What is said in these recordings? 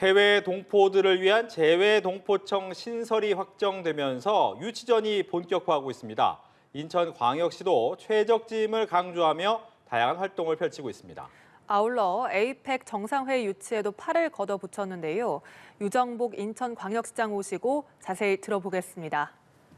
해외 동포들을 위한 재외동포청 신설이 확정되면서 유치전이 본격화하고 있습니다. 인천광역시도 최적지임을 강조하며 다양한 활동을 펼치고 있습니다. 아울러 에이펙 정상회의 유치에도 팔을 걷어붙였는데요. 유정복 인천광역시장 오시고 자세히 들어보겠습니다.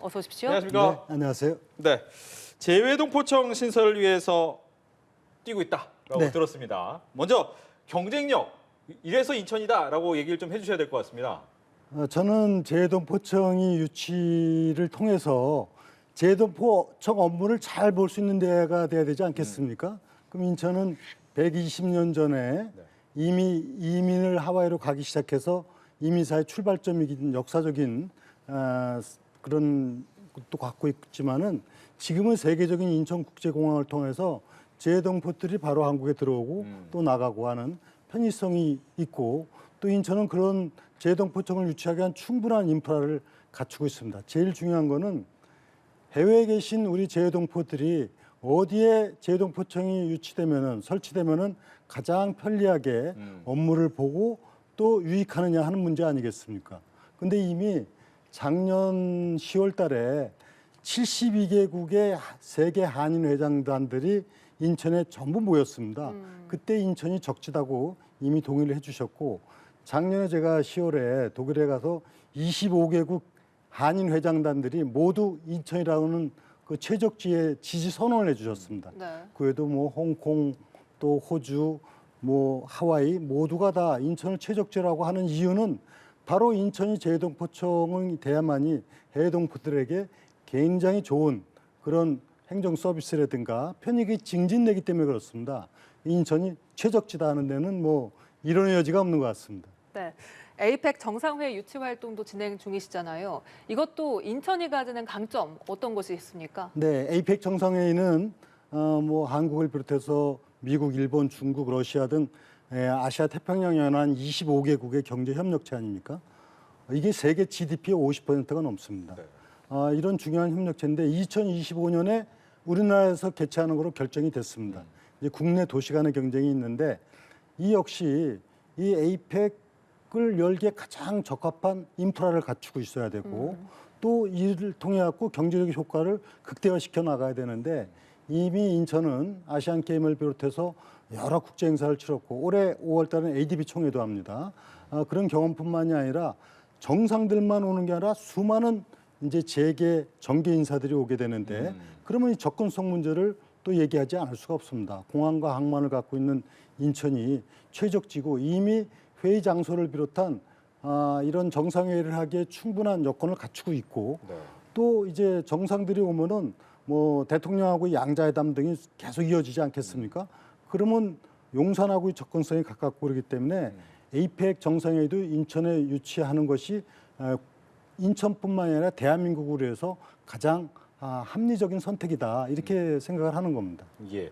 어서 오십시오. 안녕하십니까? 네, 안녕하세요. 네, 재외동포청 신설을 위해서 뛰고 있다라고 네. 들었습니다. 먼저 경쟁력, 이래서 인천이다라고 얘기를 좀 해주셔야 될 것 같습니다. 저는 재외동포청이 유치를 통해서 재외동포청 업무를 잘 볼 수 있는 데가 돼야 되지 않겠습니까? 그럼 인천은 120년 전에 이미 이민을 하와이로 가기 시작해서 이민사의 출발점이긴 역사적인 그런 것도 갖고 있지만은 지금은 세계적인 인천국제공항을 통해서 재외동포들이 바로 한국에 들어오고 또 나가고 하는 편의성이 있고 또 인천은 그런 재외동포청을 유치하기 위한 충분한 인프라를 갖추고 있습니다. 제일 중요한 거는 해외에 계신 우리 재외동포들이 어디에 재외동포청이 설치되면은 가장 편리하게 업무를 보고 또 유익하느냐 하는 문제 아니겠습니까? 근데 이미 작년 10월 달에 72개국의 세계 한인 회장단들이 인천에 전부 모였습니다. 그때 인천이 적지다고 이미 동의를 해주셨고 작년에 제가 10월에 독일에 가서 25개국 한인 회장단들이 모두 인천이라는 그 최적지에 지지 선언을 해주셨습니다. 네. 그 외에도 뭐 홍콩 또 호주 뭐 하와이 모두가 다 인천을 최적지라고 하는 이유는 바로 인천이 재외동포청이 돼야만이 해외동포들에게 굉장히 좋은 그런 행정 서비스라든가 편익이 증진되기 때문에 그렇습니다. 인천이 최적지다 하는 데는 뭐 이론의 여지가 없는 것 같습니다. 네. 에이펙 정상회의 유치 활동도 진행 중이시잖아요. 이것도 인천이 가지는 강점 어떤 것이 있습니까? 네, 에이펙 정상회의는 뭐 한국을 비롯해서 미국, 일본, 중국, 러시아 등 아시아 태평양 연안 25개국의 경제 협력체 아닙니까? 이게 세계 GDP의 50%가 넘습니다. 네. 이런 중요한 협력체인데 2025년에 우리나라에서 개최하는 것으로 결정이 됐습니다. 이제 국내 도시 간의 경쟁이 있는데 이 역시 이 에이펙을 열기에 가장 적합한 인프라를 갖추고 있어야 되고 또 이를 통해 갖고 경제적 효과를 극대화시켜 나가야 되는데 이미 인천은 아시안 게임을 비롯해서 여러 국제 행사를 치렀고 올해 5월 달은 ADB 총회도 합니다. 그런 경험뿐만이 아니라 정상들만 오는 게 아니라 수많은 이제 재계 정계 인사들이 오게 되는데 그러면 이 접근성 문제를 또 얘기하지 않을 수가 없습니다. 공항과 항만을 갖고 있는 인천이 최적지고 이미 회의 장소를 비롯한 이런 정상회의를 하기에 충분한 여건을 갖추고 있고 네. 또 이제 정상들이 오면은 뭐 대통령하고 양자회담 등이 계속 이어지지 않겠습니까? 그러면 용산하고의 접근성이 가깝고 그렇기 때문에 에이펙 정상회의도 인천에 유치하는 것이 인천뿐만 아니라 대한민국으로 해서 가장 합리적인 선택이다 이렇게 생각을 하는 겁니다. 예.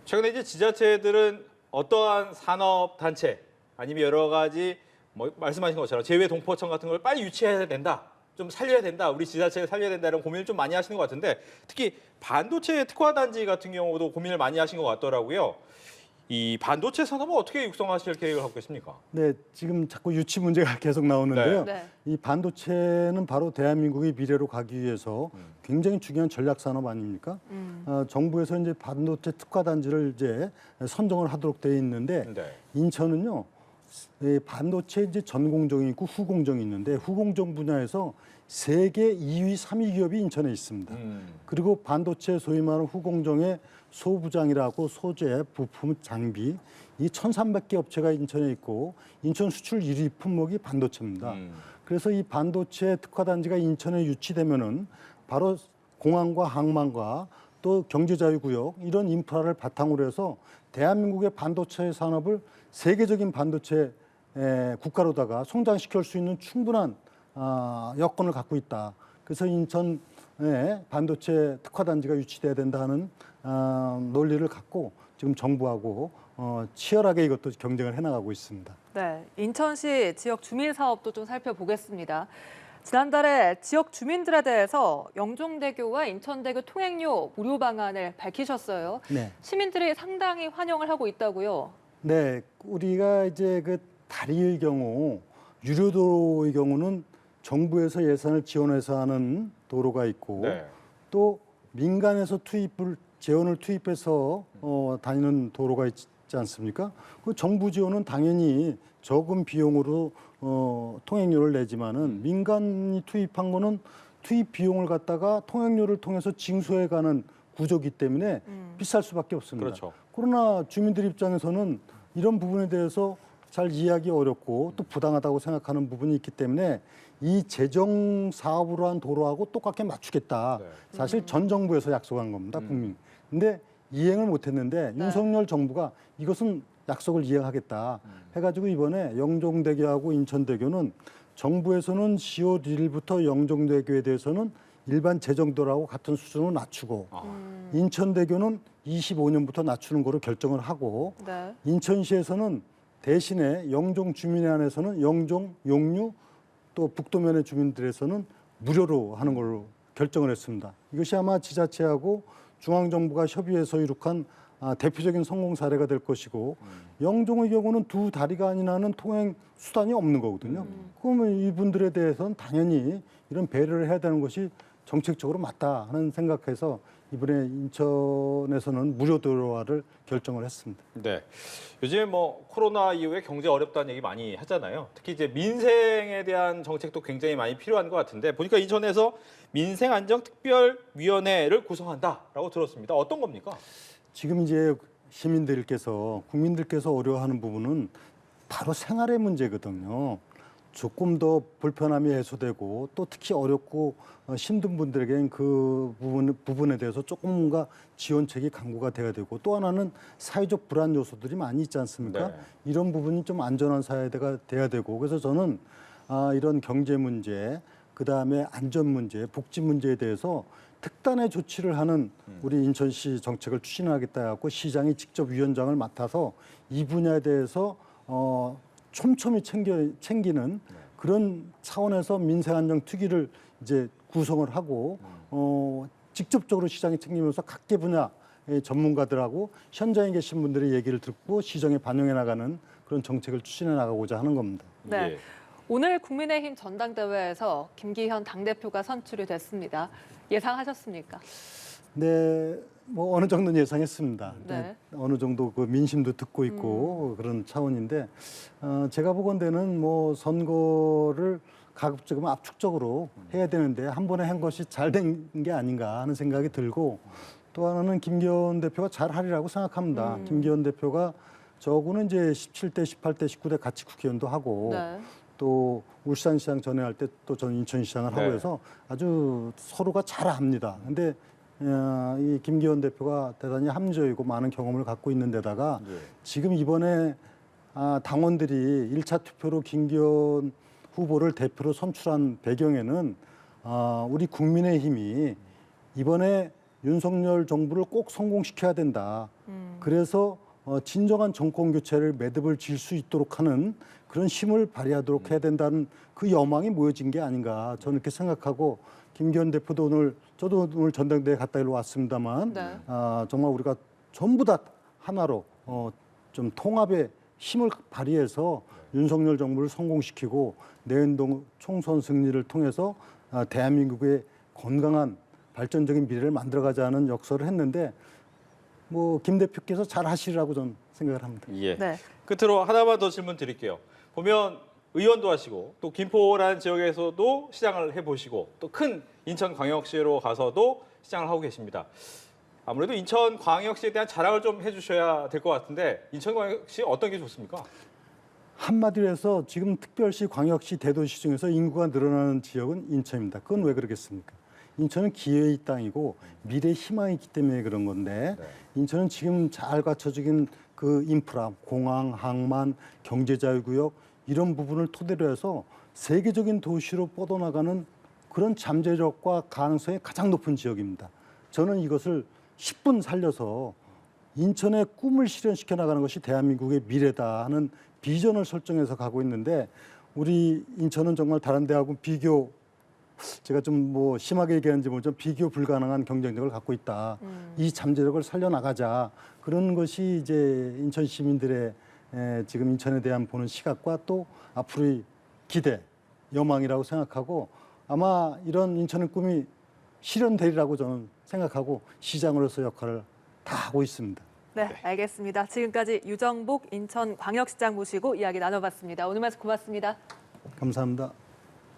최근에 이제 지자체들은 어떠한 산업 단체 아니면 여러 가지 뭐 말씀하신 것처럼 재외동포청 같은 걸 빨리 유치해야 된다. 좀 살려야 된다. 우리 지자체를 살려야 된다. 이런 고민을 좀 많이 하시는 것 같은데 특히 반도체 특화단지 같은 경우도 고민을 많이 하신 것 같더라고요. 이 반도체 산업은 어떻게 육성하실 계획을 갖고 계십니까? 네, 지금 자꾸 유치 문제가 계속 나오는데요. 네. 이 반도체는 바로 대한민국의 미래로 가기 위해서 굉장히 중요한 전략 산업 아닙니까? 정부에서 이제 반도체 특화 단지를 이제 선정을 하도록 되어 있는데 네. 인천은요. 이 반도체 이제 전공정이 있고 후공정이 있는데 후공정 분야에서 세계 2위, 3위 기업이 인천에 있습니다. 그리고 반도체 소위 말하는 후공정의 소부장이라고 소재, 부품, 장비 이 1,300개 업체가 인천에 있고 인천 수출 1위 품목이 반도체입니다. 그래서 이 반도체 특화 단지가 인천에 유치되면은 바로 공항과 항만과 또 경제자유구역 이런 인프라를 바탕으로 해서 대한민국의 반도체 산업을 세계적인 반도체 국가로다가 성장시킬 수 있는 충분한 여건을 갖고 있다. 그래서 인천에 반도체 특화단지가 유치돼야 된다 하는 논리를 갖고 지금 정부하고 치열하게 이것도 경쟁을 해나가고 있습니다. 네. 인천시 지역 주민 사업도 좀 살펴보겠습니다. 지난달에 지역 주민들에 대해서 영종대교와 인천대교 통행료 무료 방안을 밝히셨어요. 네. 시민들이 상당히 환영을 하고 있다고요. 네, 우리가 이제 그 다리의 경우 유료도로의 경우는 정부에서 예산을 지원해서 하는 도로가 있고 네. 또 민간에서 재원을 투입해서 다니는 도로가 있지 않습니까? 그 정부 지원은 당연히 적은 비용으로 통행료를 내지만은 민간이 투입한 거는 투입 비용을 갖다가 통행료를 통해서 징수해가는 구조기 때문에 비쌀 수밖에 없습니다. 그렇죠. 그러나 주민들 입장에서는 이런 부분에 대해서 잘 이해하기 어렵고 또 부당하다고 생각하는 부분이 있기 때문에 이 재정 사업으로 한 도로하고 똑같게 맞추겠다. 네. 사실 전 정부에서 약속한 겁니다, 국민. 근데 이행을 못했는데 네. 윤석열 정부가 이것은 약속을 이행하겠다 해가지고 이번에 영종대교하고 인천대교는 정부에서는 10월 1일부터 영종대교에 대해서는 일반 재정도로하고 같은 수준으로 낮추고 인천대교는 25년부터 낮추는 거로 결정을 하고 네. 인천시에서는 대신에 영종 주민에 한해서는 영종, 용류 또 북도면의 주민들에서는 무료로 하는 걸로 결정을 했습니다. 이것이 아마 지자체하고 중앙정부가 협의해서 이룩한 대표적인 성공 사례가 될 것이고 영종의 경우는 두 다리가 아니라는 통행 수단이 없는 거거든요. 그러면 이분들에 대해서는 당연히 이런 배려를 해야 되는 것이 정책적으로 맞다 하는 생각해서 이번에 인천에서는 무료 도로화를 결정을 했습니다. 네. 요즘에 뭐 코로나 이후에 경제 어렵다는 얘기 많이 하잖아요. 특히 이제 민생에 대한 정책도 굉장히 많이 필요한 것 같은데 보니까 인천에서 민생안정특별위원회를 구성한다라고 들었습니다. 어떤 겁니까? 지금 이제 시민들께서 국민들께서 어려워하는 부분은 바로 생활의 문제거든요. 조금 더 불편함이 해소되고 또 특히 어렵고 힘든 분들에게는 그 부분에 대해서 조금 뭔가 지원책이 강구가 돼야 되고 또 하나는 사회적 불안 요소들이 많이 있지 않습니까? 네. 이런 부분이 좀 안전한 사회가 돼야 되고 그래서 저는 이런 경제 문제, 그다음에 안전 문제, 복지 문제에 대해서 특단의 조치를 하는 우리 인천시 정책을 추진하겠다 해갖고 시장이 직접 위원장을 맡아서 이 분야에 대해서 촘촘히 챙기는 그런 차원에서 민생안정 특위를 이제 구성을 하고 직접적으로 시장이 챙기면서 각계 분야의 전문가들하고 현장에 계신 분들의 얘기를 듣고 시정에 반영해 나가는 그런 정책을 추진해 나가고자 하는 겁니다. 네. 예. 오늘 국민의힘 전당대회에서 김기현 당대표가 선출이 됐습니다. 예상하셨습니까? 네, 뭐 어느 정도는 예상했습니다. 네. 어느 정도 그 민심도 듣고 있고 그런 차원인데 제가 보건대는 뭐 선거를 가급적이면 압축적으로 해야 되는데 한 번에 한 것이 잘 된 게 아닌가 하는 생각이 들고 또 하나는 김기현 대표가 잘 하리라고 생각합니다. 김기현 대표가 저하고는 이제 17대, 18대, 19대 같이 국회의원도 하고 네. 또 울산시장 전에 할 때 또 저는 인천시장을 하고 네. 해서 아주 서로가 잘 압니다. 근데 이 김기현 대표가 대단히 합리적이고 많은 경험을 갖고 있는 데다가 예. 지금 이번에 당원들이 1차 투표로 김기현 후보를 대표로 선출한 배경에는 우리 국민의힘이 이번에 윤석열 정부를 꼭 성공시켜야 된다. 그래서 진정한 정권 교체를 매듭을 질 수 있도록 하는 그런 힘을 발휘하도록 해야 된다는 그 여망이 모여진 게 아닌가 저는 이렇게 생각하고 김기현 대표도 저도 오늘 전당대회 갔다 일로 왔습니다만 네. 정말 우리가 전부 다 하나로 좀 통합의 힘을 발휘해서 윤석열 정부를 성공시키고 내년 총선 승리를 통해서 대한민국의 건강한 발전적인 미래를 만들어가자는 역설을 했는데 뭐 김 대표께서 잘 하시리라고 저는 생각을 합니다. 예. 네. 끝으로 하나만 더 질문 드릴게요. 보면 의원도 하시고 또 김포라는 지역에서도 시장을 해보시고 또 큰 인천광역시로 가서도 시장을 하고 계십니다. 아무래도 인천광역시에 대한 자랑을 좀 해주셔야 될 것 같은데 인천광역시 어떤 게 좋습니까? 한마디로 해서 지금 특별시, 광역시, 대도시 중에서 인구가 늘어나는 지역은 인천입니다. 그건 왜 그러겠습니까? 인천은 기회의 땅이고 미래의 희망이 있기 때문에 그런 건데 네. 인천은 지금 잘 갖춰진 그 인프라, 공항, 항만, 경제자유구역 이런 부분을 토대로 해서 세계적인 도시로 뻗어나가는 그런 잠재력과 가능성이 가장 높은 지역입니다. 저는 이것을 10분 살려서 인천의 꿈을 실현시켜 나가는 것이 대한민국의 미래다 하는 비전을 설정해서 가고 있는데 우리 인천은 정말 다른 데하고 제가 좀 뭐 심하게 얘기하는지 모르지만 비교 불가능한 경쟁력을 갖고 있다. 이 잠재력을 살려나가자. 그런 것이 이제 인천 시민들의 지금 인천에 대한 보는 시각과 또 앞으로의 기대, 여망이라고 생각하고 아마 이런 인천의 꿈이 실현되리라고 저는 생각하고 시장으로서 역할을 다 하고 있습니다. 네, 알겠습니다. 지금까지 유정복 인천광역시장 모시고 이야기 나눠봤습니다. 오늘 말씀 고맙습니다. 감사합니다.